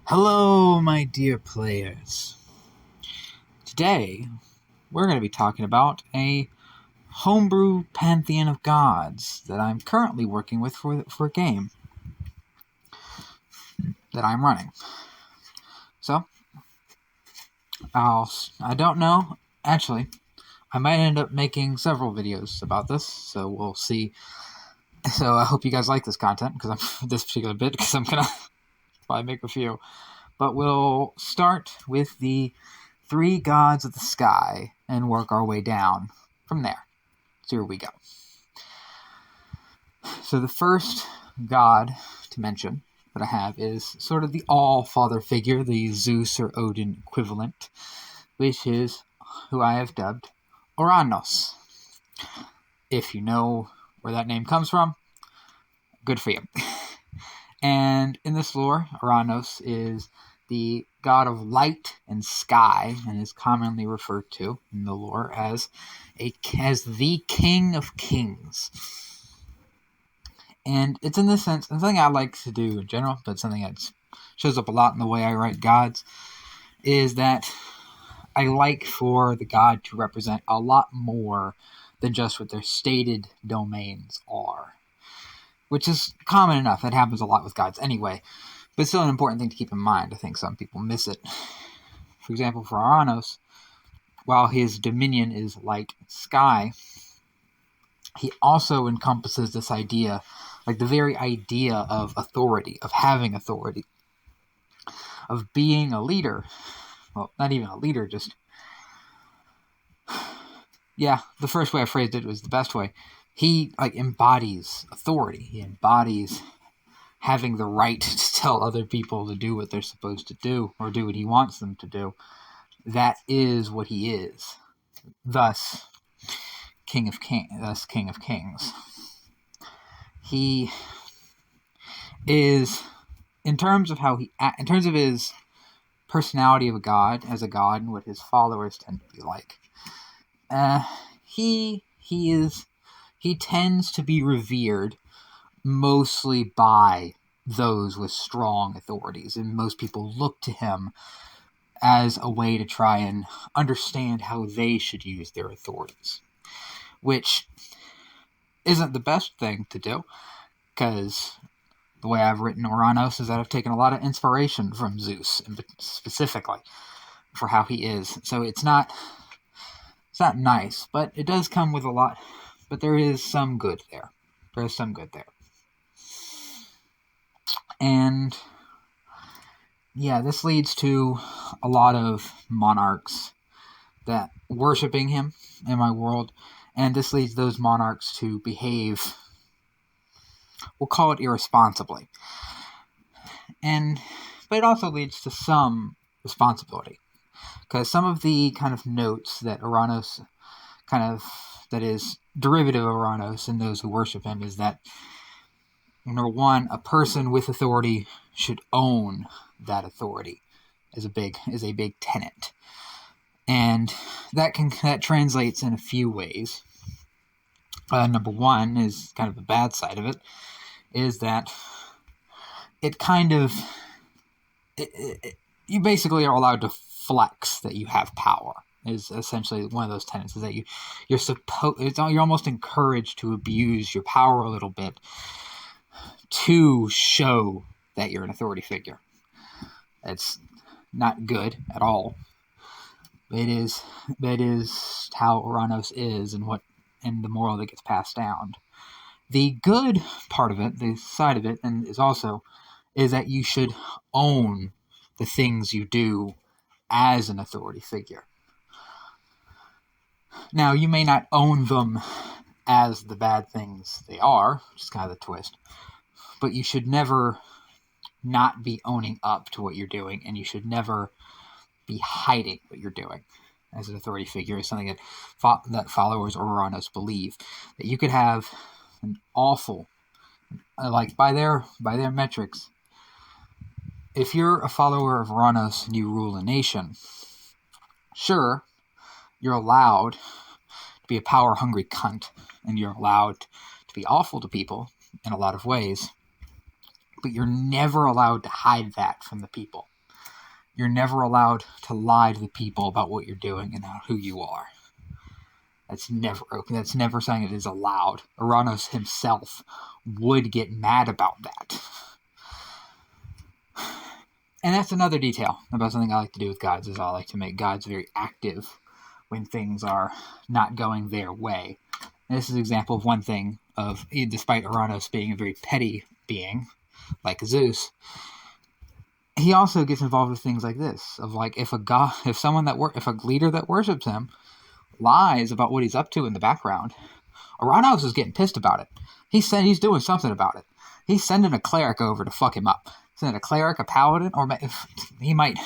Hello, my dear players. Today, we're going to be talking about a homebrew pantheon of gods that I'm currently working with for a game that I'm running. So, I don't know. Actually, I might end up making several videos about this, so we'll see. So I hope you guys like this content, this particular bit, because I'm going to probably make a few. But we'll start with the three gods of the sky and work our way down from there. So here we go. So the first god to mention that I have is sort of the all-father figure, the Zeus or Odin equivalent, which is who I have dubbed Oranos. If you know where that name comes from, good for you. And in this lore, Oranos is the god of light and sky, and is commonly referred to in the lore as the King of Kings. And it's in this sense, and something I like to do in general, but something that shows up a lot in the way I write gods, is that I like for the god to represent a lot more than just what their stated domains are. Which is common enough. That happens a lot with gods anyway. But it's still an important thing to keep in mind. I think some people miss it. For example, for Oranos, while his dominion is light and sky, he also encompasses this idea, like the very idea of authority, of having authority, of being a leader. Well, not even a leader, just... Yeah, the first way I phrased it was the best way. He embodies authority. He embodies having the right to tell other people to do what they're supposed to do, or do what he wants them to do. That is what he is. Thus, King of Kings. He is, in terms of his personality of a god, as a god, and what his followers tend to be like. He tends to be revered mostly by those with strong authorities, and most people look to him as a way to try and understand how they should use their authorities, which isn't the best thing to do, because the way I've written Oranos is that I've taken a lot of inspiration from Zeus, specifically for how he is. So it's not nice, but it does come with a lot. But there is some good there. And yeah, this leads to a lot of monarchs that worshiping him in my world, and this leads those monarchs to behave, we'll call it irresponsibly. But it also leads to some responsibility, because some of the kind of notes that Oranos that is derivative of Oranos and those who worship him is that, number one, a person with authority should own that authority is a big tenet. And that translates in a few ways. Number one is kind of the bad side of it, is that you basically are allowed to flex that you have power. Is essentially one of those tenets, is that you're almost encouraged to abuse your power a little bit to show that you're an authority figure. It's not good at all. That is how Oranos is, and the moral that gets passed down. The good part of it, the side of it, and is that you should own the things you do as an authority figure. Now, you may not own them as the bad things they are, which is kind of the twist, but you should never not be owning up to what you're doing, and you should never be hiding what you're doing as an authority figure. Is something that followers or Oranos believe, that you could have an awful, by their metrics, if you're a follower of Oranos and you rule a nation, sure, you're allowed to be a power-hungry cunt, and you're allowed to be awful to people in a lot of ways, but you're never allowed to hide that from the people. You're never allowed to lie to the people about what you're doing and who you are. That's never okay. That's never something that is allowed. Uranus himself would get mad about that. And that's another detail about something I like to do with gods, is I like to make gods very active when things are not going their way. And this is an example of one thing of, despite Uranus being a very petty being, like Zeus, he also gets involved with things like this, of like if a leader that worships him lies about what he's up to in the background, Uranus is getting pissed about it. He's doing something about it. He's sending a cleric over to fuck him up. Sending a cleric, a paladin, or if he might,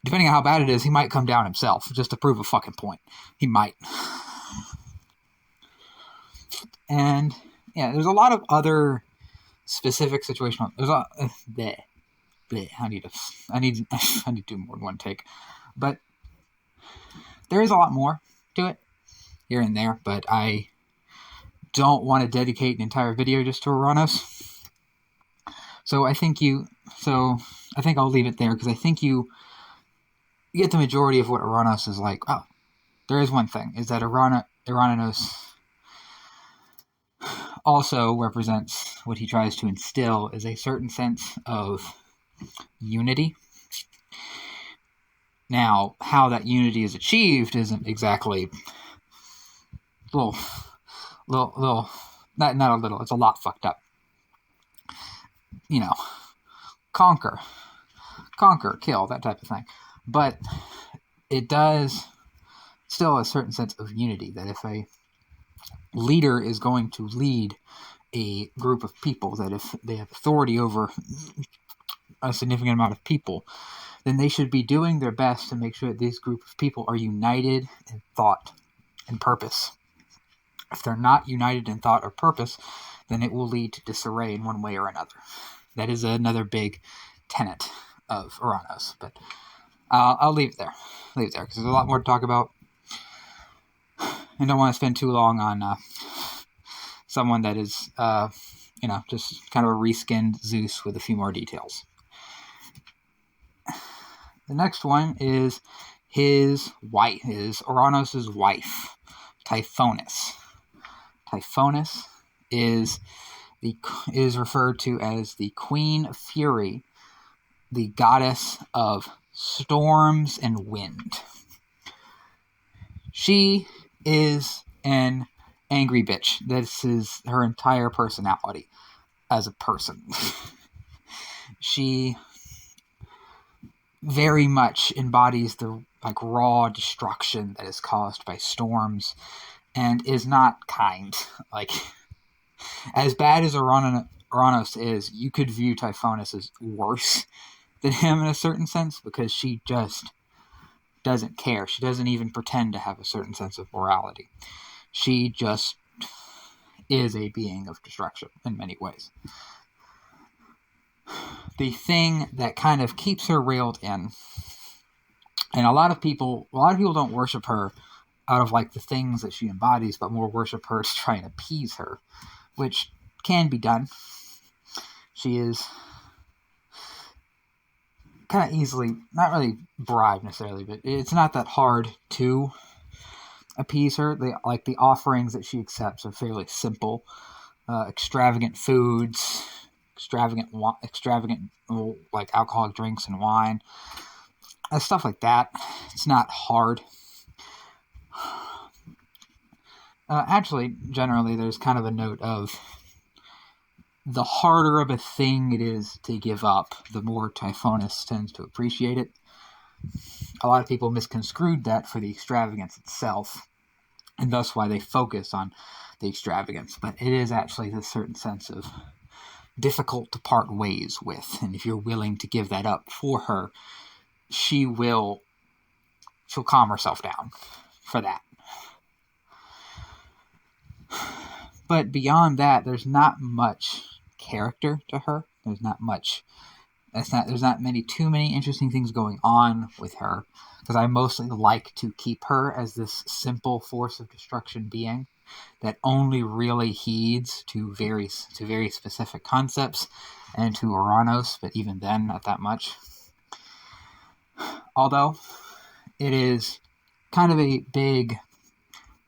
depending on how bad it is, he might come down himself just to prove a fucking point. He might. And yeah, there's a lot of other specific situational. There's a I need to do more than one take, but there is a lot more to it here and there. But I don't want to dedicate an entire video just to Uranus. So I think I'll leave it there, because I think you get the majority of what Uranus is like. Oh, there is one thing, is that Uranus also represents what he tries to instill is a certain sense of unity. Now, how that unity is achieved isn't exactly it's a lot fucked up. Conquer, kill, that type of thing. But it does still a certain sense of unity, that if a leader is going to lead a group of people, that if they have authority over a significant amount of people, then they should be doing their best to make sure that this group of people are united in thought and purpose. If they're not united in thought or purpose, then it will lead to disarray in one way or another. That is another big tenet of Uranus. But I'll leave it there. Because there's a lot more to talk about. I don't want to spend too long on someone that is, just kind of a reskinned Zeus with a few more details. The next one is his wife, is Uranus' wife, Typhonus. Typhonus is referred to as the Queen of Fury, the goddess of storms and wind. She is an angry bitch. This is her entire personality as a person. She very much embodies the raw destruction that is caused by storms, and is not kind. As bad as Uranus is, you could view Typhonus as worse than him in a certain sense, because she just doesn't care. She doesn't even pretend to have a certain sense of morality. She just is a being of destruction in many ways. The thing that kind of keeps her railed in, and a lot of people don't worship her out of the things that she embodies, but more worship her to try and appease her, which can be done. She is kind of easily, not really bribed necessarily, but it's not that hard to appease her. The offerings that she accepts are fairly simple. Extravagant foods, extravagant alcoholic drinks and wine, stuff like that. It's not hard. Actually, generally, there's kind of a note of the harder of a thing it is to give up, the more Typhonus tends to appreciate it. A lot of people misconstrued that for the extravagance itself, and thus why they focus on the extravagance. But it is actually this certain sense of difficult to part ways with, and if you're willing to give that up for her, she'll calm herself down for that. But beyond that, there's not much character to her. There's not too many interesting things going on with her, because I mostly like to keep her as this simple force of destruction being that only really heeds to very specific concepts and to Uranus, but even then, not that much. Although it is kind of a big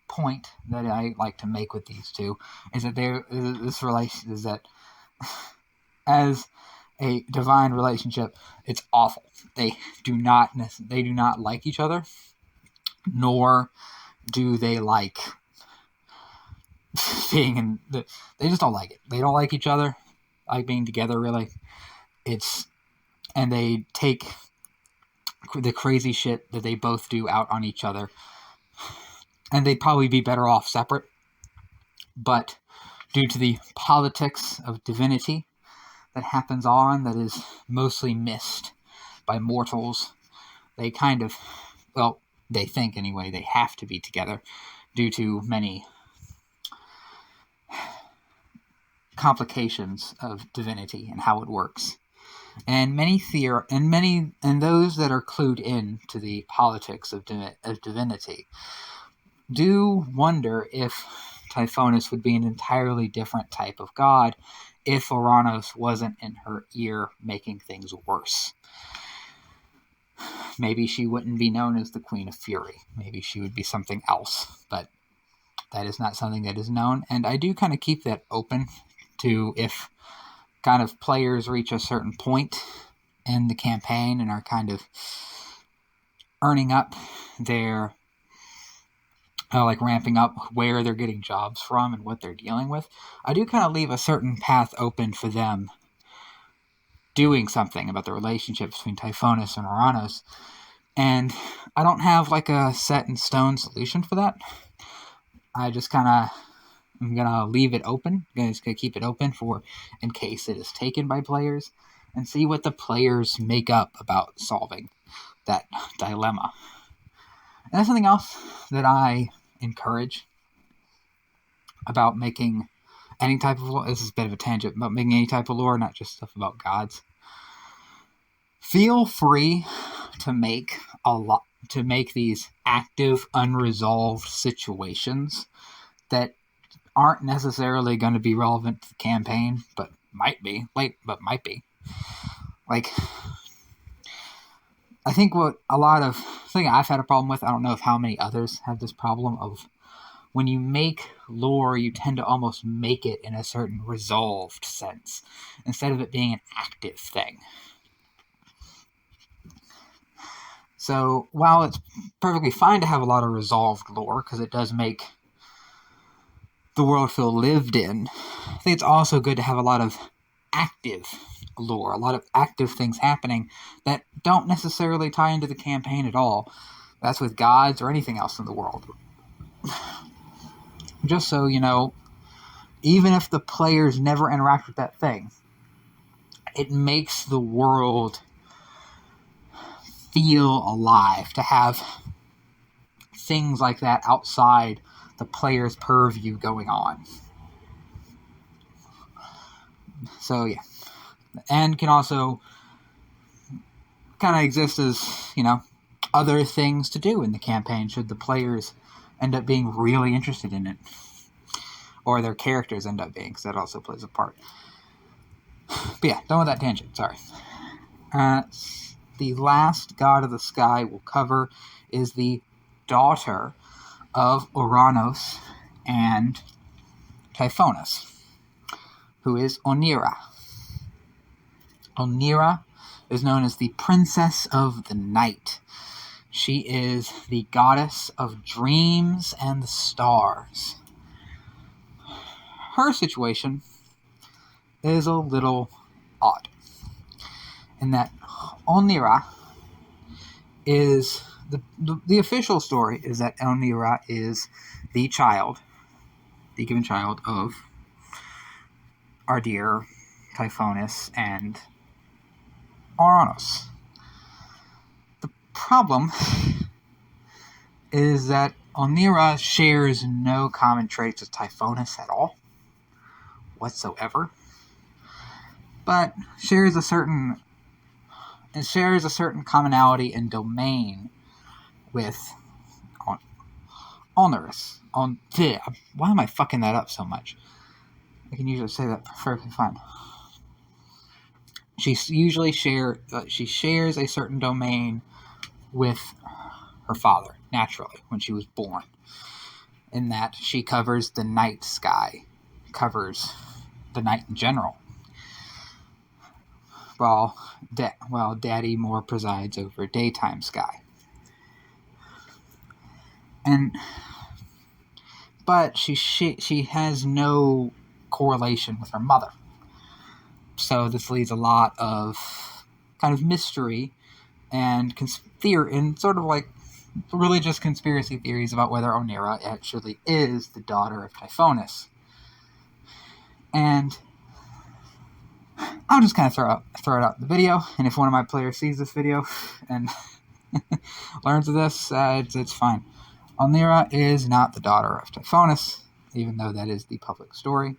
point that I like to make with these two is that this relation is that as a divine relationship, it's awful. They do not like each other, nor do they like being in they just don't like it. They don't like each other, like being together really. And they take the crazy shit that they both do out on each other. And they'd probably be better off separate. But due to the politics of divinity that happens on, that is mostly missed by mortals, they kind of, well, they think anyway, they have to be together due to many complications of divinity and how it works. And those that are clued in to the politics of divinity do wonder if Typhonus would be an entirely different type of god if Uranus wasn't in her ear making things worse. Maybe she wouldn't be known as the Queen of Fury. Maybe she would be something else, but that is not something that is known. And I do kind of keep that open to if kind of players reach a certain point in the campaign and are kind of earning up their like ramping up where they're getting jobs from and what they're dealing with, I do kind of leave a certain path open for them doing something about the relationship between Typhonus and Uranus. And I don't have like a set in stone solution for that. I just kind of I'm going to leave it open. I'm just going to keep it open for in case it is taken by players and see what the players make up about solving that dilemma. And that's something else that I encourage about making any type of lore. This is a bit of a tangent, about making any type of lore, not just stuff about gods. Feel free to make these active, unresolved situations that aren't necessarily going to be relevant to the campaign, but might be. Like, I think thing I've had a problem with, I don't know if how many others have this problem of when you make lore, you tend to almost make it in a certain resolved sense, instead of it being an active thing. So, while it's perfectly fine to have a lot of resolved lore, because it does make the world feel lived in, I think it's also good to have a lot of active lore, a lot of active things happening that don't necessarily tie into the campaign at all. That's with gods or anything else in the world. Just so you know, even if the players never interact with that thing, it makes the world feel alive to have things like that outside the player's purview going on. So yeah, and can also kind of exist as, other things to do in the campaign should the players end up being really interested in it, or their characters end up being, because that also plays a part. But yeah, done with that tangent, sorry. The last god of the sky we'll cover is the daughter of Uranus and Typhonus, who is Onira. Onira is known as the Princess of the Night. She is the goddess of dreams and the stars. Her situation is a little odd, in that Onira is the official story is that Onira is the given child of our dear Typhonus and Uranus. The problem is that Onira shares no common traits with Typhonus at all, whatsoever, but shares a certain commonality and domain with Onerus. Why am I fucking that up so much? I can usually say that perfectly fine. She shares a certain domain with her father, naturally, when she was born. In that she covers the night sky, covers the night in general, while Daddy more presides over daytime sky. But she has no correlation with her mother. So this leads a lot of kind of mystery and sort of like religious conspiracy theories about whether Onira actually is the daughter of Typhonus. And I'll just kind of throw it out in the video, and if one of my players sees this video and learns of this, it's fine. Onira is not the daughter of Typhonus, even though that is the public story.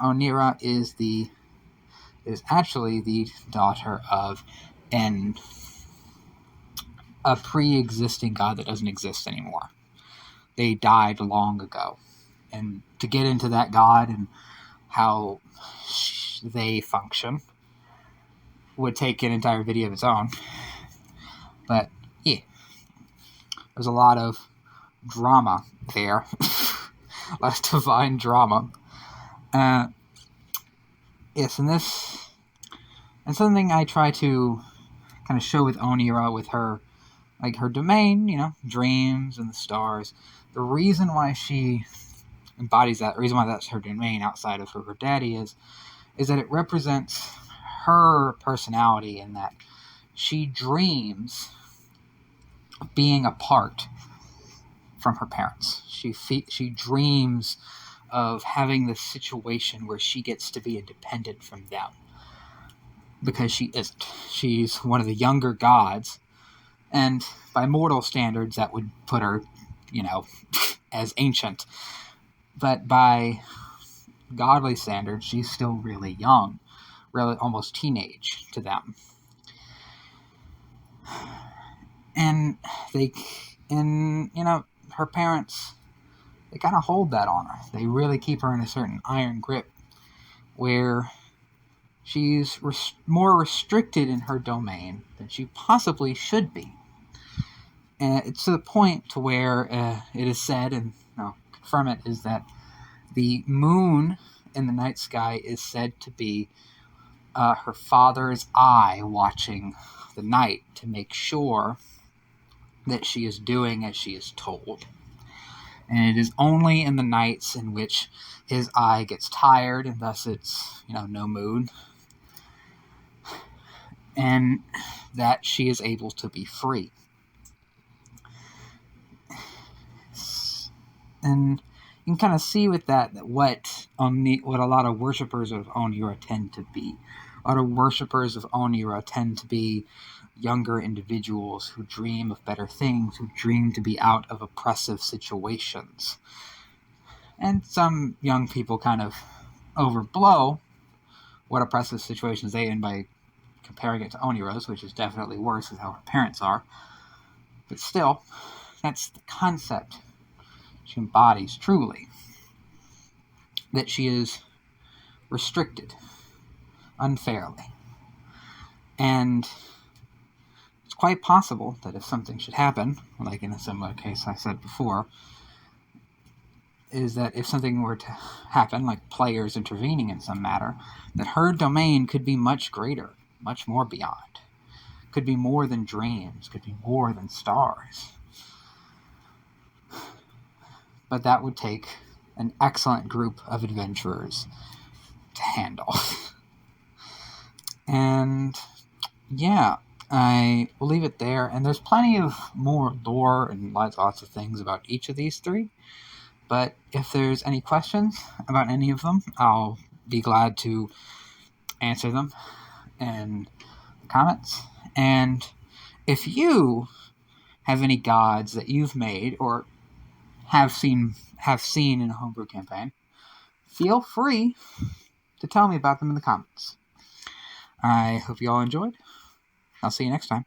Onira is actually the daughter of a pre-existing god that doesn't exist anymore. They died long ago. And to get into that god and how they function would take an entire video of its own. But yeah, there's a lot of drama there. A lot of divine drama. Yes, and something I try to kind of show with Onira, with her, like her domain, dreams and the stars. The reason why she embodies that, the reason why that's her domain outside of her daddy is that it represents her personality, in that she dreams of being apart from her parents. She dreams of having this situation where she gets to be independent from them, because she isn't. She's one of the younger gods, and by mortal standards that would put her, as ancient. But by godly standards, she's still really young, really almost teenage to them. And her parents, they kind of hold that on her. They really keep her in a certain iron grip, where she's more restricted in her domain than she possibly should be. And it's to the point to where it is said, and I'll confirm it, is that the moon in the night sky is said to be her father's eye watching the night to make sure that she is doing as she is told. And it is only in the nights in which his eye gets tired, and thus it's, no moon, and that she is able to be free. And you can kind of see with that what a lot of worshippers of Onira tend to be. A lot of worshippers of Onira tend to be younger individuals who dream of better things, who dream to be out of oppressive situations. And some young people kind of overblow what oppressive situations they in by comparing it to Onira's, which is definitely worse than how her parents are. But still, that's the concept she embodies truly. That she is restricted unfairly. And it's quite possible that if something should happen, like in a similar case I said before, is that if something were to happen, like players intervening in some matter, that her domain could be much greater, much more beyond. Could be more than dreams, could be more than stars. But that would take an excellent group of adventurers to handle. And yeah, I will leave it there. And there's plenty of more lore and lots of things about each of these three. But if there's any questions about any of them, I'll be glad to answer them in the comments. And if you have any gods that you've made or have seen in a homebrew campaign, feel free to tell me about them in the comments. I hope you all enjoyed. I'll see you next time.